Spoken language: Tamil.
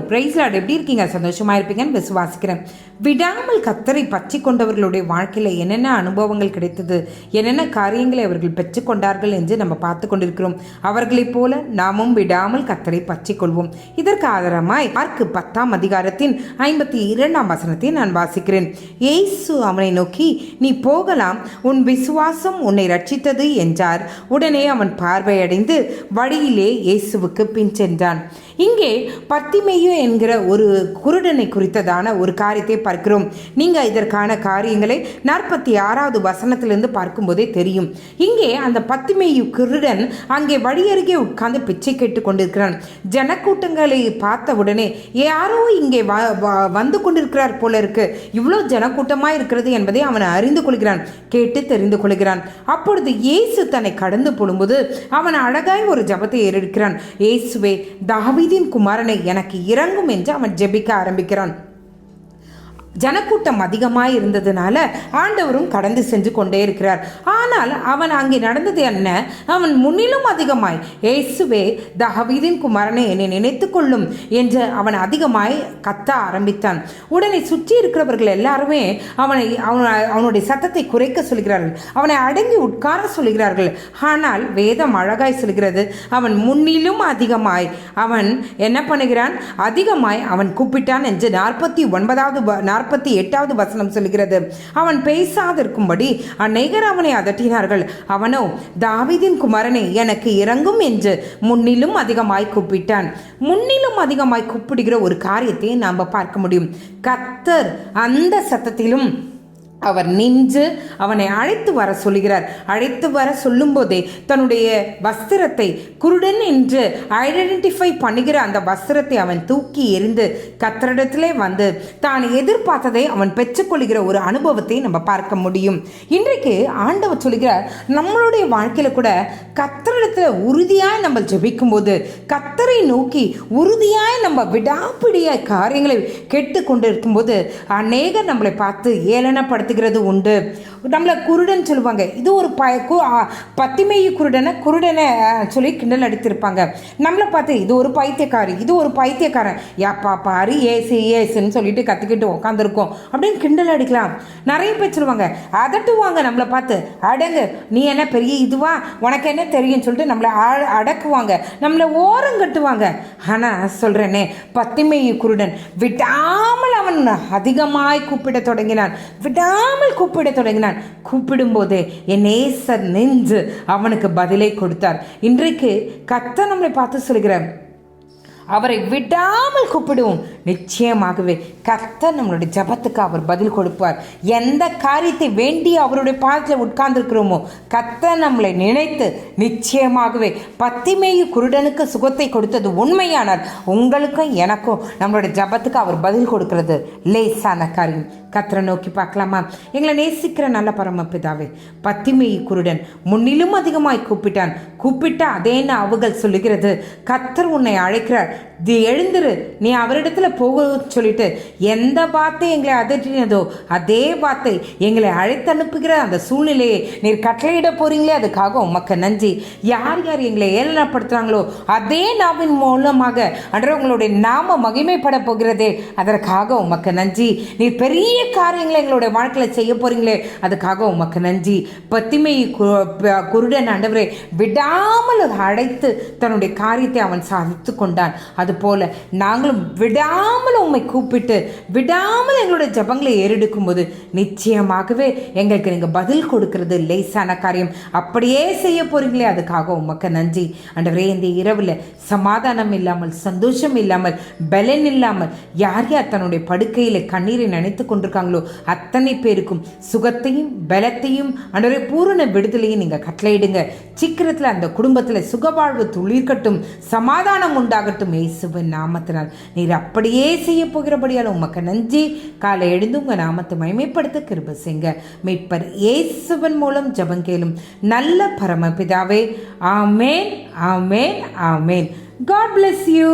Price Lord. எப்படி இருக்கீங்க? சந்தோஷமா இருப்பீங்கன்னு விசுவாசிக்கிறேன். விடாமல் கர்த்தரை பற்றி கொண்டவர்களுடைய வாழ்க்கையில் என்னென்ன அனுபவங்கள் கிடைத்தது, என்னென்ன காரியங்களை அவர்கள் பெற்றுக்கொண்டார்கள் என்று நம்ம பார்த்து கொண்டிருக்கிறோம். அவர்களைப் போல நாமும் விடாமல் கர்த்தரை பற்றி கொள்வோம். இதற்கு ஆதாரமாய் மார்க் 10:52 நான் வாசிக்கிறேன். இயேசு அவனை நோக்கி, நீ போகலாம், உன் விசுவாசம் உன்னை ரட்சித்தது என்றார். உடனே அவன் பார்வையடைந்து வழியிலே இயேசுவுக்கு பின் சென்றான். இங்கே பர்த்திமேயு என்கிற ஒரு குருடனை குறித்ததான ஒரு காரியத்தை பார்க்கிறோம். நீங்கள் இதற்கான காரியங்களை 46வது வசனத்திலிருந்து பார்க்கும்போதே தெரியும். இங்கே அந்த பர்த்திமேயு குருடன் அங்கே வழியருகே உட்கார்ந்து பிச்சை கேட்டு கொண்டிருக்கிறான். ஜனக்கூட்டங்களை பார்த்த உடனே யாரோ இங்கே வந்து கொண்டிருக்கிறார் போல இருக்கு, இவ்வளோ ஜனக்கூட்டமாக இருக்கிறது என்பதை அவன் அறிந்து கொள்கிறான், கேட்டு தெரிந்து கொள்கிறான். அப்பொழுது இயேசு தன்னை கடந்து போடும்போது அவன் அழகாய் ஒரு ஜபத்தை ஏறெடுக்கிறான். இயேசுவே, தாவீதின் குமாரனை எனக்கு இறங்கும் என்று அவன் ஜெபிக்க ஆரம்பிக்கிறான். ஜனக்கூட்டம் அதிகமாக இருந்ததுனால ஆண்டவரும் கடந்து சென்று கொண்டே இருக்கிறார். ஆனால் அவன் அங்கே நடந்தது என்ன? அவன் முன்னிலும் அதிகமாய், இயேசுவே, தாவீதின் குமாரனை என்னை நினைத்து கொள்ளும் என்று அவன் அதிகமாய் கத்த ஆரம்பித்தான். உடனே சுற்றி இருக்கிறவர்கள் எல்லாருமே அவனுடைய சத்தத்தை குறைக்க சொல்கிறார்கள், அவனை அடங்கி உட்கார சொல்கிறார்கள். ஆனால் வேதம் அழகாய் சொல்கிறது, அவன் முன்னிலும் அதிகமாய் அவன் என்ன பண்ணுகிறான்? அதிகமாய் அவன் கூப்பிட்டான் என்று 48வது வசனம் சொல்கிறது. அவன் பேசாதிருக்கும்படி அநேகர் அவனை அதட்டினார்கள். அவனோ, தாவீதின் குமாரனை எனக்கு இறங்கும் என்று முன்னிலும் அதிகமாய் கூப்பிட்டான். முன்னிலும் அதிகமாய் கூப்பிடுகிற ஒரு காரியத்தை நாம் பார்க்க முடியும். கர்த்தர் அந்த சத்தத்திலும் அவர் நின்று அவனை அழைத்து வர சொல்கிறார். அழைத்து வர சொல்லும் போதே தன்னுடைய வஸ்திரத்தை, குருடன் என்று ஐடென்டிஃபை பண்ணுகிற அந்த வஸ்திரத்தை அவன் தூக்கி எறிந்து கர்த்தரிடத்திலே வந்து தான் எதிர்பார்த்ததை அவன் பெற்றுக்கொள்கிற ஒரு அனுபவத்தை நம்ம பார்க்க முடியும். இன்றைக்கு ஆண்டவர் சொல்கிறார், நம்மளுடைய வாழ்க்கையில் கூட கர்த்தரிடத்தில் உறுதியாய் நம்ம ஜெபிக்கும் போது, கர்த்தரை நோக்கி உறுதியாய் நம்ம விடாப்பிடிய காரியங்களை கேட்டுக்கொண்டு இருக்கும்போது அநேகர் நம்மளை பார்த்து ஏளனப்படுத்த உண்டு. நம்மள குருடன் சொல்லுவாங்க. இது ஒரு பத்திமேயு குருடனை சொல்லி கிண்டல் அடித்திருப்பாங்க. நம்மளை பார்த்து இது ஒரு பைத்தியக்காரி, இது ஒரு பைத்தியக்காரன், யாப்பா பாரு ஏசுன்னு சொல்லிட்டு கத்திக்கிட்டு உட்காந்துருக்கோம் அப்படின்னு கிண்டல் அடிக்கலாம். நிறைய பேர் சொல்லுவாங்க, அதட்டுவாங்க நம்மளை பார்த்து, அடங்கு, நீ என்ன பெரிய இதுவா, உனக்கு என்ன தெரியும் சொல்லிட்டு நம்மளை அடக்குவாங்க, நம்மளை ஓரம் கட்டுவாங்க. ஆனால் சொல்றேனே, பத்திமேயு குருடன் விடாமல் அவன் அதிகமாய் கூப்பிட தொடங்கினான். கூப்பிட தொடங்கினான். கூப்பிடும் போதே என் நேசர் நின்று அவனுக்கு பதிலை கொடுத்தார். இன்றைக்கு கர்த்தர் நம்மளை பார்த்து சொல்கிறேன், அவரை விடாமல் கூப்பிடுவோம். நிச்சயமாகவே கர்த்தர் நம்மளுடைய ஜபத்துக்கு அவர் பதில் கொடுப்பார். எந்த காரியத்தை வேண்டி அவருடைய பாதத்தில் உட்கார்ந்துருக்கிறோமோ கர்த்தர் நம்மளை நினைத்து நிச்சயமாகவே பத்திமேயு குருடனுக்கு சுகத்தை கொடுத்தது உண்மையானால் உங்களுக்கும் எனக்கும் நம்மளுடைய ஜபத்துக்கு அவர் பதில் கொடுக்கிறது லேசான காரியம். கர்த்தரை நோக்கி பார்க்கலாமா? எங்களை நேசிக்கிற நல்ல பரமபிதாவே, பத்திமேயு குருடன் முன்னிலும் அதிகமாய் கூப்பிட்டான். கூப்பிட்ட அதே நாவுகள் சொல்லுகிறது, கர்த்தர் உன்னை அழைக்கிறார், எழுந்திரு, நீ அவரிடத்துல போக சொல்லிட்டு எந்த வார்த்தை எங்களை அதட்டினதோ அதே வார்த்தை எங்களை அழைத்து அனுப்புகிற அந்த சூழ்நிலையை நீர் கட்டளையிட போறீங்களே, அதுக்காக உமக்கு நன்றி. யார் யார் எங்களை ஏளனப்படுத்துறாங்களோ அதே நாவின் மூலமாக அன்று உங்களுடைய நாம மகிமைப்பட போகிறதே, அதற்காக உமக்கு நன்றி. நீர் பெரிய காரியங்களை எங்களுடைய வாழ்க்கையில் செய்ய போறீங்களே, அதுக்காக உமக்கு நன்றி. பத்திமேயு குருடன் ஆண்டவரே விடாமல் அழைத்து தன்னுடைய காரியத்தை அவன் சாதித்து கொண்டான். அதுபோல நாங்களும் விடாமல் உம்மை கூப்பிட்டு விடாமல் எங்களுடைய ஜபங்களை ஏறெடுக்கும் போது நிச்சயமாகவே எங்களுக்கு நீங்கள் பதில் கொடுக்கிறது லேசான காரியம். அப்படியே செய்ய போறீங்களே, அதுக்காக உமக்கு நன்றி. ஆண்டவரே, இந்த இரவில் சமாதானம் இல்லாமல், சந்தோஷம் இல்லாமல், பலன் இல்லாமல் யார் யார் தன்னுடைய படுக்கையில் கண்ணீரை நினைத்து கொண்டிருக்காங்களோ அத்தனை பேருக்கும் சுகத்தையும் பலத்தையும் ஆண்டவரே பூரண விடுதலையும் நீங்கள் கட்டளையிடுங்க. சீக்கிரத்தில் அந்த குடும்பத்தில் சுகவாழ்வு துளிர்க்கட்டும், சமாதானம் உண்டாகட்டும். இயேசுவின் நாமத்தினால் நீர் அப்படியே செய்ய போகிறபடியால் உமக்கு நன்றி. காலை எழுந்து உங்கள் நாமத்தை மகிமைப்படுத்த கிருபை செய்யுங்க. மீட்பர் இயேசுவின் மூலம் ஜெபம் கேளும் நல்ல பரமபிதாவே. ஆமேன், ஆமேன், ஆமேன். God bless you.